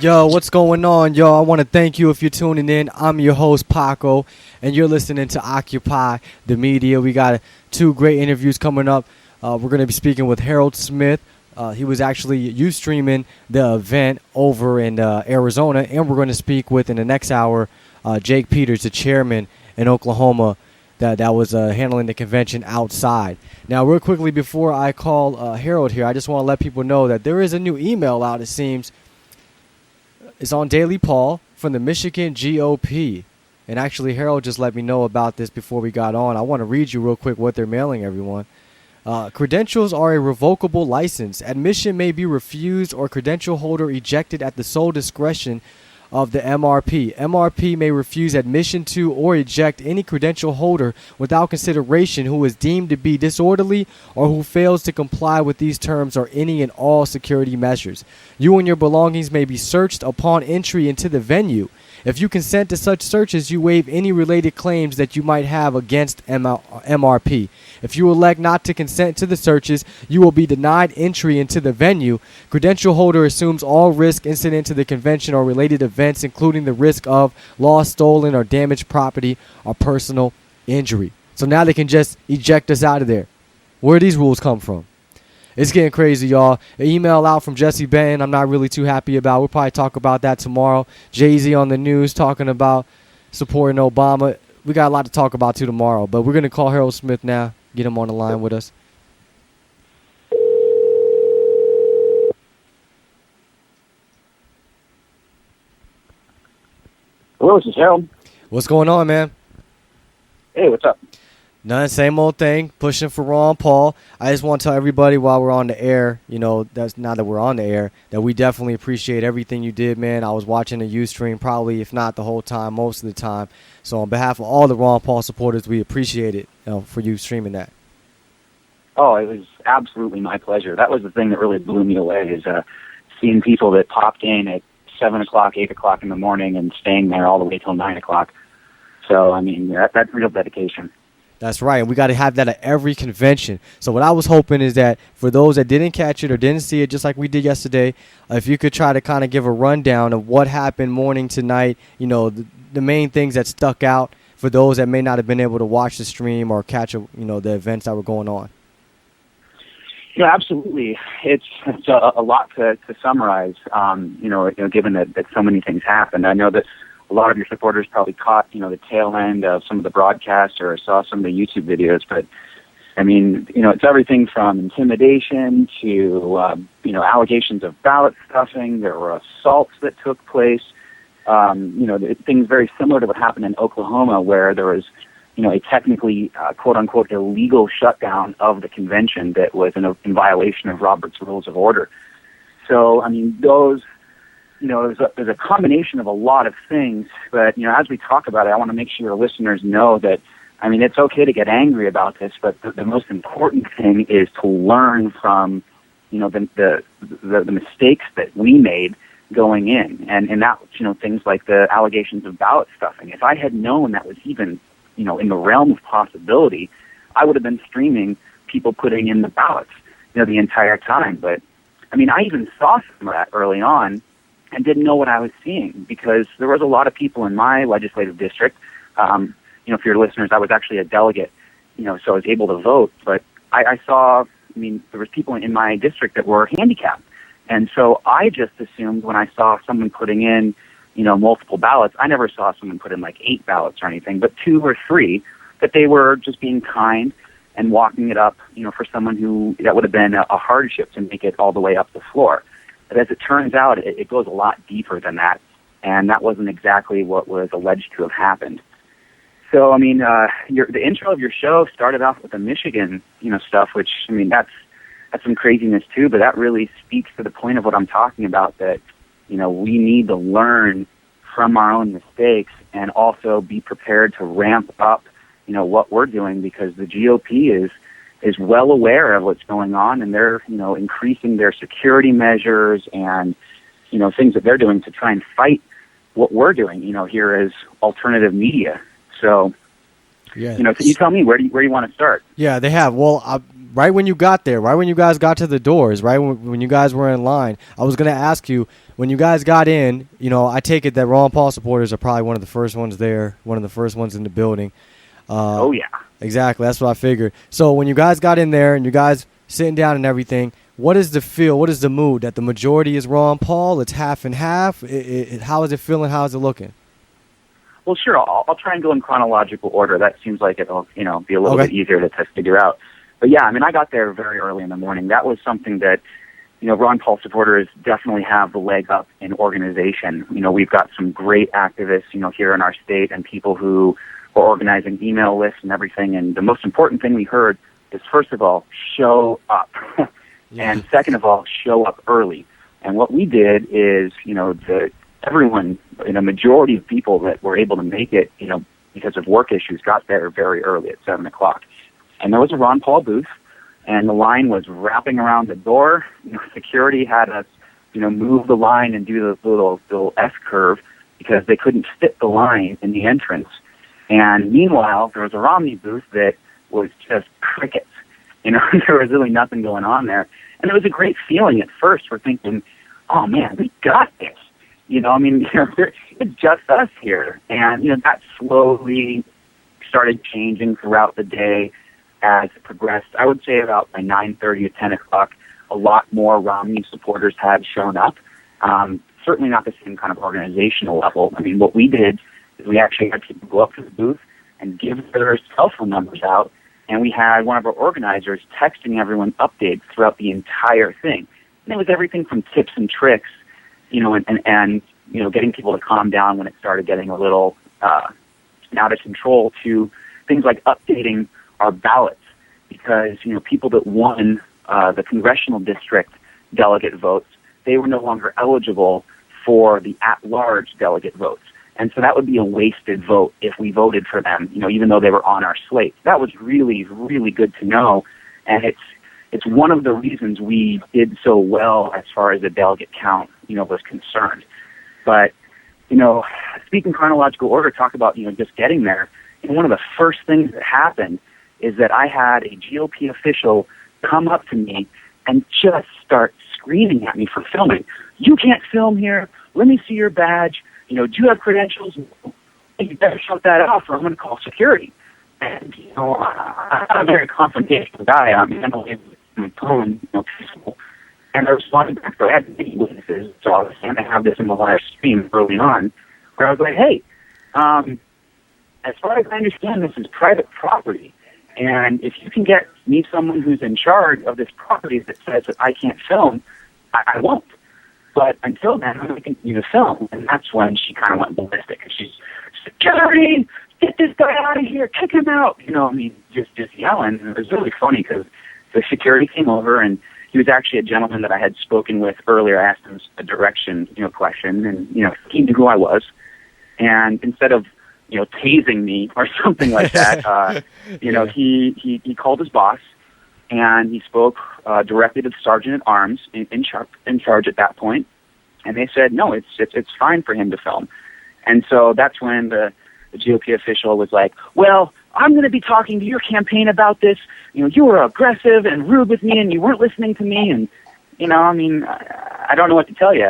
Yo, what's going on, yo? I want to thank you if you're tuning in. I'm your host, Paco, and you're listening to Occupy the Media. We got two great interviews coming up. We're going to be speaking with Harold Smith. He was actually Ustreaming the event over in Arizona, and we're going to speak with, in the next hour, Jake Peters, the chairman in Oklahoma that was handling the convention outside. Now, real quickly, before I call Harold here, I just want to let people know that there is a new email out, it seems. It's on Daily Paul from the Michigan GOP. And actually, Harold just let me know about this before we got on. I want to read you real quick what they're mailing everyone. Credentials are a revocable license. Admission may be refused or credential holder ejected at the sole discretion of the MRP. MRP may refuse admission to or eject any credential holder without consideration who is deemed to be disorderly or who fails to comply with these terms or any and all security measures. You and your belongings may be searched upon entry into the venue. If you consent to such searches, you waive any related claims that you might have against MRP. If you elect not to consent to the searches, you will be denied entry into the venue. Credential holder assumes all risk incident to the convention or related events, including the risk of lost, stolen, or damaged property or personal injury. So now they can just eject us out of there. Where do these rules come from? It's getting crazy, y'all. An email out from Jesse Benton I'm not really too happy about. We'll probably talk about that tomorrow. Jay-Z on the news talking about supporting Obama. We got a lot to talk about, too, tomorrow. But we're going to call Harold Smith now, get him on the line with us. Hello, this is Harold. What's going on, man? Hey, what's up? None, same old thing, pushing for Ron Paul. I just want to tell everybody while we're on the air, that's now that we're on the air, that we definitely appreciate everything you did, man. I was watching the Ustream probably, if not the whole time, most of the time. So on behalf of all the Ron Paul supporters, we appreciate it for you streaming that. Oh, it was absolutely my pleasure. That was the thing that really blew me away, is seeing people that popped in at 7 o'clock, 8 o'clock in the morning and staying there all the way till 9 o'clock. So, I mean, that's real dedication. That's right, and we got to have that at every convention. So what I was hoping is that for those that didn't catch it or didn't see it, just like we did yesterday, if you could try to kind of give a rundown of what happened morning to night, the main things that stuck out for those that may not have been able to watch the stream or catch the events that were going on. Yeah, absolutely. It's a lot to summarize, given that so many things happened. I know that a lot of your supporters probably caught, the tail end of some of the broadcasts or saw some of the YouTube videos. But, I mean, it's everything from intimidation to, allegations of ballot stuffing. There were assaults that took place, things very similar to what happened in Oklahoma, where there was, a technically, quote-unquote, illegal shutdown of the convention that was in violation of Robert's Rules of Order. So, I mean, those... there's a combination of a lot of things, but, as we talk about it, I want to make sure your listeners know that, I mean, it's okay to get angry about this, but the most important thing is to learn from, the mistakes that we made going in, and that, things like the allegations of ballot stuffing. If I had known that was even, in the realm of possibility, I would have been streaming people putting in the ballots, the entire time. But, I mean, I even saw some of that early on, and didn't know what I was seeing, because there was a lot of people in my legislative district. For your listeners, I was actually a delegate, so I was able to vote. But I saw, there was people in my district that were handicapped. And so I just assumed when I saw someone putting in, multiple ballots, I never saw someone put in like 8 ballots or anything, but 2 or 3, that they were just being kind and walking it up, for someone who that would have been a hardship to make it all the way up the floor. But as it turns out, it goes a lot deeper than that, and that wasn't exactly what was alleged to have happened. So, I mean, the intro of your show started off with the Michigan, stuff, which, that's some craziness too, but that really speaks to the point of what I'm talking about, that, we need to learn from our own mistakes and also be prepared to ramp up, what we're doing, because the GOP is well aware of what's going on, and they're, increasing their security measures and, things that they're doing to try and fight what we're doing, here as alternative media. So, Yeah. So you tell me where do you want to start? Yeah, they have. Well, right when you got there, right when you guys got to the doors, right when you guys were in line, I was going to ask you, when you guys got in, I take it that Ron Paul supporters are probably one of the first ones there, one of the first ones in the building. Oh, yeah. Exactly. That's what I figured. So when you guys got in there and you guys sitting down and everything, what is the feel? What is the mood? That the majority is Ron Paul? It's half and half? How is it feeling? How is it looking? Well, sure. I'll try and go in chronological order. That seems like it'll, be a little bit easier to figure out. But yeah, I got there very early in the morning. That was something that, Ron Paul supporters definitely have the leg up in organization. We've got some great activists, here in our state, and people who are organizing email lists and everything. And the most important thing we heard is, first of all, show up. Yeah. And second of all, show up early. And what we did is, everyone, majority of people that were able to make it, because of work issues, got there very early at 7 o'clock. And there was a Ron Paul booth, and the line was wrapping around the door. Security had us, move the line and do the little S curve because they couldn't fit the line in the entrance. And meanwhile, there was a Romney booth that was just crickets. There was really nothing going on there. And it was a great feeling at first. We're thinking, oh, man, we got this. It's just us here. And, that slowly started changing throughout the day as it progressed. I would say about by 9:30 or 10 o'clock, a lot more Romney supporters had shown up. Certainly not the same kind of organizational level. What we did is we actually had people go up to the booth and give their cell phone numbers out, and we had one of our organizers texting everyone updates throughout the entire thing. And it was everything from tips and tricks, and getting people to calm down when it started getting a little out of control, to things like updating our ballots, because people that won the congressional district delegate votes, they were no longer eligible for the at-large delegate votes. And so that would be a wasted vote if we voted for them, even though they were on our slate. That was really, really good to know. And it's one of the reasons we did so well as far as the delegate count, was concerned. But, speaking chronological order, talk about, just getting there. One of the first things that happened is that I had a GOP official come up to me and just start screaming at me for filming. You can't film here. Let me see your badge. Do you have credentials? You better shut that off or I'm going to call security. And, I'm not a very confrontational guy. I'm mentally peaceful. And I responded back. So I had many witnesses, so I was going to have this in the live stream early on, where I was like, hey, as far as I understand, this is private property. And if you can get me someone who's in charge of this property that says that I can't film, I won't. But until then, I'm going to continue to film. And that's when she kind of went ballistic. And she's, security, get this guy out of here, kick him out. Just yelling. And it was really funny because the security came over, and he was actually a gentleman that I had spoken with earlier. I asked him a direction, question, and, he knew who I was. And instead of, tasing me or something like that, Yeah. he called his boss, and he spoke directly to the sergeant at arms in charge at that point, and they said, no, it's fine for him to film. And so that's when the GOP official was like, well, I'm going to be talking to your campaign about this. You were aggressive and rude with me, and you weren't listening to me. And, I don't know what to tell you.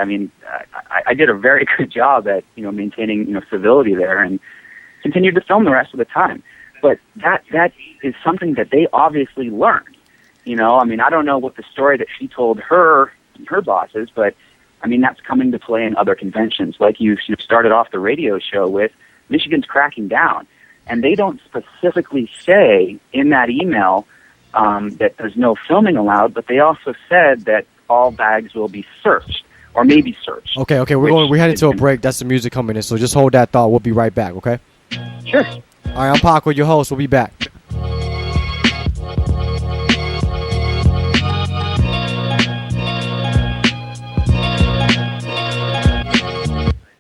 I did a very good job at, maintaining, civility there and continued to film the rest of the time. But that is something that they obviously learned. I don't know what the story that she told her bosses, but, that's coming to play in other conventions. Like you started off the radio show with, Michigan's cracking down. And they don't specifically say in that email that there's no filming allowed, but they also said that all bags will be searched, or maybe searched. Okay, we're heading to a break. That's the music coming in, so just hold that thought. We'll be right back, okay? Sure. All right, I'm Paco, your host. We'll be back.